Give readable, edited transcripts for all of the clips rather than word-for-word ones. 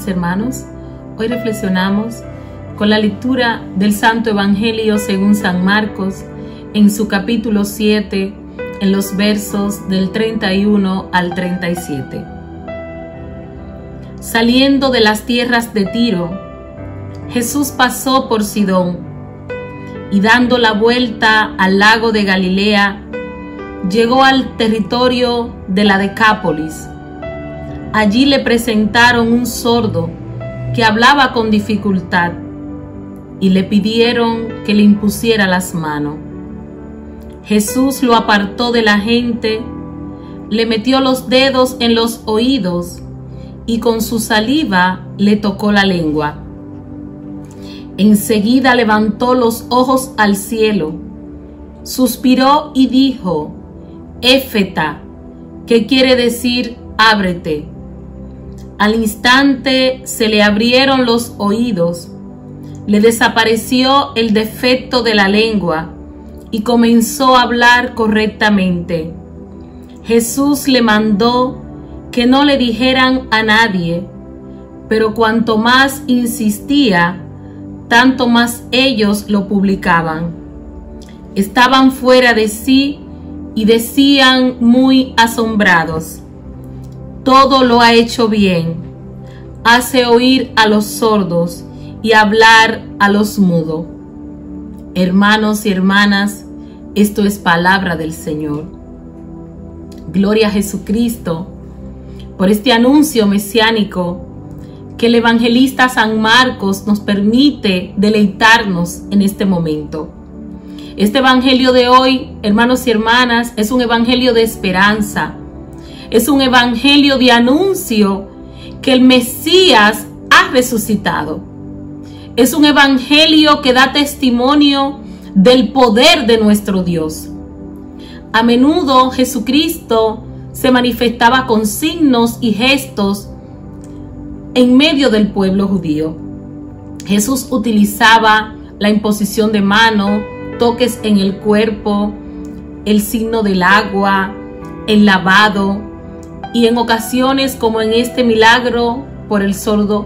mis hermanos. Hoy reflexionamos con la lectura del Santo Evangelio según San Marcos en su capítulo 7, en los versos del 31 al 37. Saliendo de las tierras de Tiro, Jesús pasó por Sidón y dando la vuelta al lago de Galilea, llegó al territorio de la Decápolis. Allí le presentaron un sordo que hablaba con dificultad y le pidieron que le impusiera las manos. Jesús lo apartó de la gente, le metió los dedos en los oídos y con su saliva le tocó la lengua. Enseguida levantó los ojos al cielo, suspiró y dijo: Éfeta, que quiere decir ábrete. Al instante se le abrieron los oídos, le desapareció el defecto de la lengua y comenzó a hablar correctamente. Jesús le mandó que no le dijeran a nadie, pero cuanto más insistía, tanto más ellos lo publicaban. Estaban fuera de sí y decían muy asombrados: todo lo ha hecho bien, hace oír a los sordos y hablar a los mudos. Hermanos y hermanas, esto es palabra del Señor. Gloria a Jesucristo por este anuncio mesiánico que el evangelista San Marcos nos permite deleitarnos en este momento. Este evangelio de hoy, hermanos y hermanas, es un evangelio de esperanza. Es un evangelio de anuncio que el Mesías ha resucitado. Es un evangelio que da testimonio del poder de nuestro Dios. A menudo Jesucristo se manifestaba con signos y gestos en medio del pueblo judío. Jesús utilizaba la imposición de mano, toques en el cuerpo, el signo del agua, el lavado, y en ocasiones, como en este milagro por el sordo,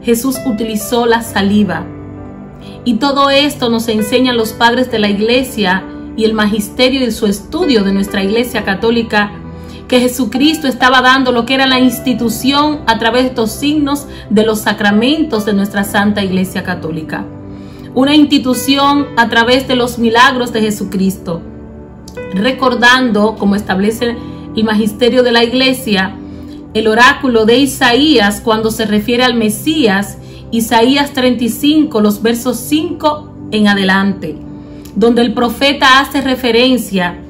Jesús utilizó la saliva. Y todo esto nos enseñan los padres de la Iglesia y el magisterio y su estudio de nuestra Iglesia Católica, que Jesucristo estaba dando lo que era la institución a través de estos signos de los sacramentos de nuestra Santa Iglesia Católica. Una institución a través de los milagros de Jesucristo, recordando, como establece el magisterio de la Iglesia, el oráculo de Isaías cuando se refiere al Mesías, Isaías 35, los versos 5 en adelante, donde el profeta hace referencia: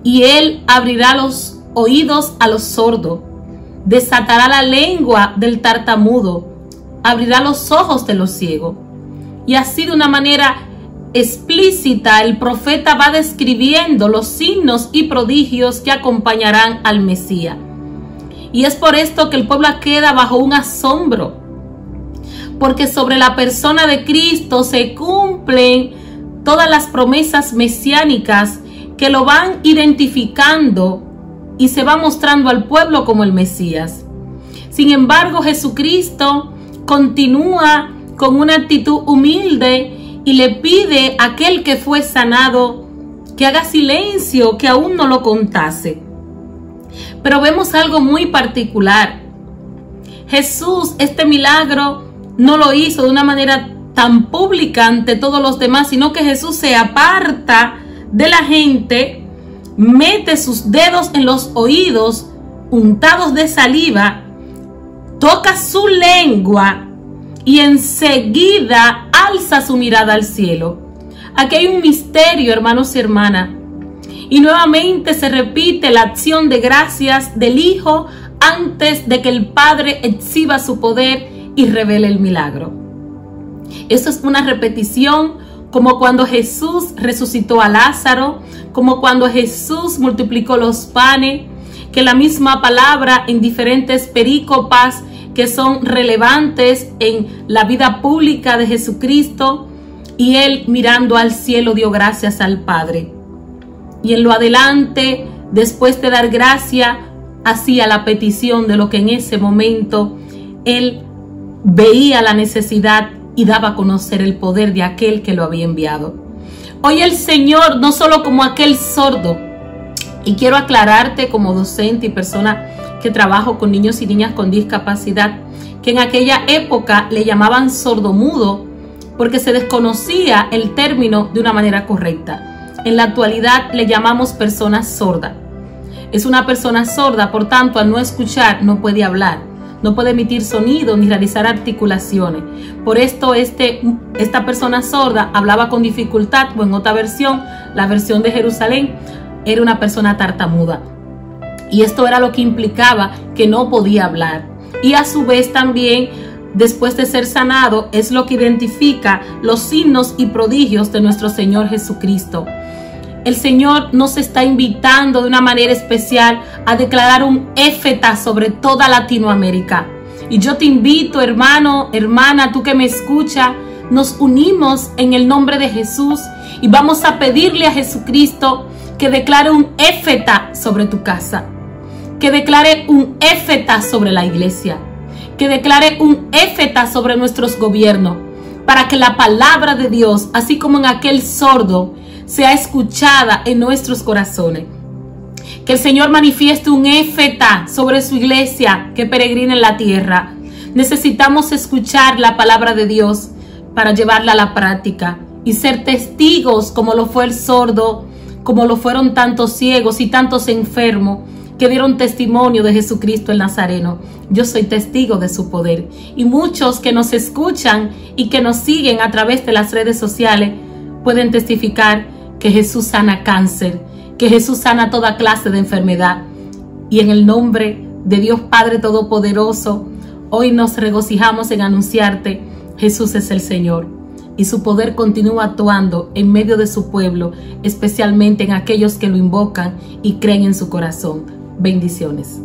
y él abrirá los oídos a los sordos, desatará la lengua del tartamudo, abrirá los ojos de los ciegos. Y así, de una manera explícita, el profeta va describiendo los signos y prodigios que acompañarán al Mesías. Y es por esto que el pueblo queda bajo un asombro, porque sobre la persona de Cristo se cumplen todas las promesas mesiánicas que lo van identificando y se va mostrando al pueblo como el Mesías. Sin embargo, Jesucristo continúa con una actitud humilde y le pide a aquel que fue sanado que haga silencio, que aún no lo contase. Pero vemos algo muy particular. Jesús, este milagro, no lo hizo de una manera tan pública ante todos los demás, sino que Jesús se aparta de la gente, mete sus dedos en los oídos untados de saliva, toca su lengua y enseguida alza su mirada al cielo. Aquí hay un misterio, hermanos y hermanas. Y nuevamente se repite la acción de gracias del Hijo antes de que el Padre exhiba su poder y revele el milagro. Eso es una repetición, como cuando Jesús resucitó a Lázaro, como cuando Jesús multiplicó los panes, que la misma palabra en diferentes perícopas que son relevantes en la vida pública de Jesucristo, y él mirando al cielo dio gracias al Padre. Y en lo adelante, después de dar gracia, hacía la petición de lo que en ese momento él veía la necesidad y daba a conocer el poder de aquel que lo había enviado. Hoy el Señor, no solo como aquel sordo, y quiero aclararte como docente y persona que trabajo con niños y niñas con discapacidad, que en aquella época le llamaban sordomudo porque se desconocía el término de una manera correcta. En la actualidad le llamamos persona sorda. Es una persona sorda, por tanto, al no escuchar no puede hablar, no puede emitir sonido ni realizar articulaciones. Por esto esta persona sorda hablaba con dificultad, o en otra versión, la versión de Jerusalén, era una persona tartamuda. Y esto era lo que implicaba que no podía hablar. Y a su vez también, después de ser sanado, es lo que identifica los signos y prodigios de nuestro Señor Jesucristo. El Señor nos está invitando de una manera especial a declarar un éfeta sobre toda Latinoamérica. Y yo te invito, hermano, hermana, tú que me escuchas, nos unimos en el nombre de Jesús y vamos a pedirle a Jesucristo que declare un éfeta sobre tu casa, que declare un éfeta sobre la iglesia, que declare un éfeta sobre nuestros gobiernos, para que la palabra de Dios, así como en aquel sordo, sea escuchada en nuestros corazones. Que el Señor manifieste un éfeta sobre su iglesia que peregrina en la tierra. Necesitamos escuchar la palabra de Dios para llevarla a la práctica y ser testigos como lo fue el sordo, como lo fueron tantos ciegos y tantos enfermos que dieron testimonio de Jesucristo el Nazareno. Yo soy testigo de su poder. Y muchos que nos escuchan y que nos siguen a través de las redes sociales pueden testificar que Jesús sana cáncer, que Jesús sana toda clase de enfermedad. Y en el nombre de Dios Padre Todopoderoso, hoy nos regocijamos en anunciarte: Jesús es el Señor. Y su poder continúa actuando en medio de su pueblo, especialmente en aquellos que lo invocan y creen en su corazón. Bendiciones.